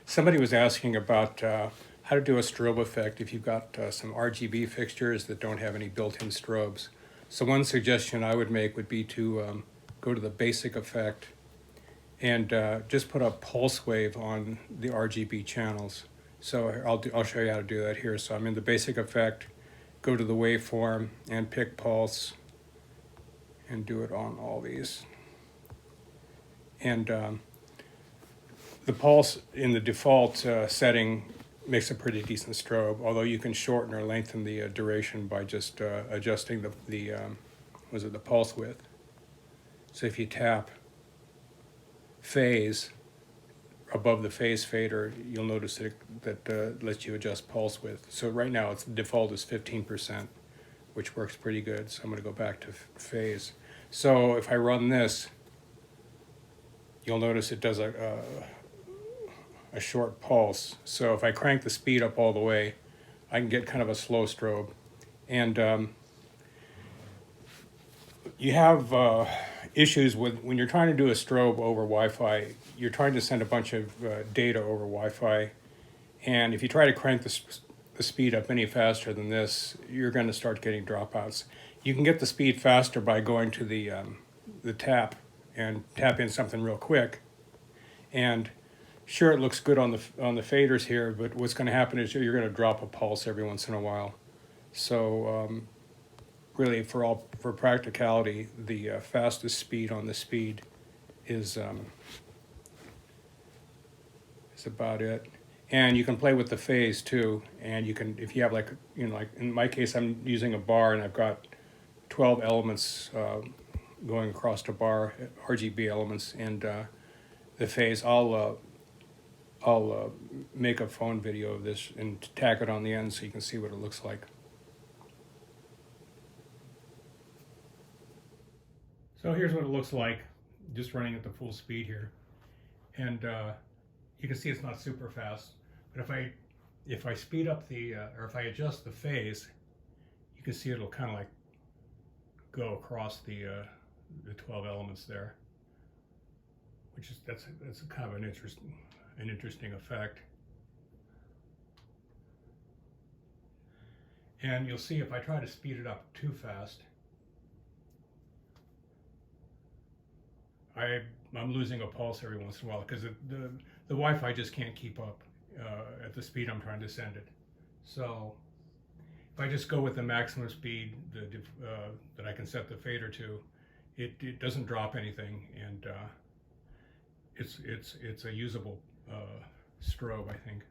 Somebody was asking about how to do a strobe effect if you've got some RGB fixtures that don't have any built-in strobes. So one suggestion I would make would be to go to the basic effect and just put a pulse wave on the RGB channels. So I'll show you how to do that here. So I'm in the basic effect, go to the waveform and pick pulse and do it on all these. And the pulse in the default setting makes a pretty decent strobe, although you can shorten or lengthen the duration by just adjusting the pulse width. So if you tap phase above the phase fader, you'll notice that lets you adjust pulse width. So right now its default is 15%, which works pretty good. So I'm going to go back to phase. So if I run this, you'll notice it does a short pulse. So if I crank the speed up all the way, I can get kind of a slow strobe. And you have issues with when you're trying to do a strobe over Wi-Fi. You're trying to send a bunch of data over Wi-Fi, and if you try to crank the speed up any faster than this, you're going to start getting dropouts. You can get the speed faster by going to the tap and tap in something real quick, and sure, it looks good on the faders here, but what's going to happen is you're going to drop a pulse every once in a while. So really, for practicality, the fastest speed on the speed is about it. And you can play with the phase too. And you can, if you have like in my case, I'm using a bar and I've got 12 elements going across a bar, RGB elements, and the phase. I'll make a phone video of this and tack it on the end so you can see what it looks like. So here's what it looks like, just running at the full speed here. And you can see it's not super fast, but if I speed up or if I adjust the phase, you can see it'll kind of like go across the 12 elements there, which is that's kind of an interesting effect. And you'll see if I try to speed it up too fast, I'm losing a pulse every once in a while because the Wi-Fi just can't keep up at the speed I'm trying to send it. So if I just go with the maximum speed that I can set the fader to, it doesn't drop anything, and it's a usable strobe, I think.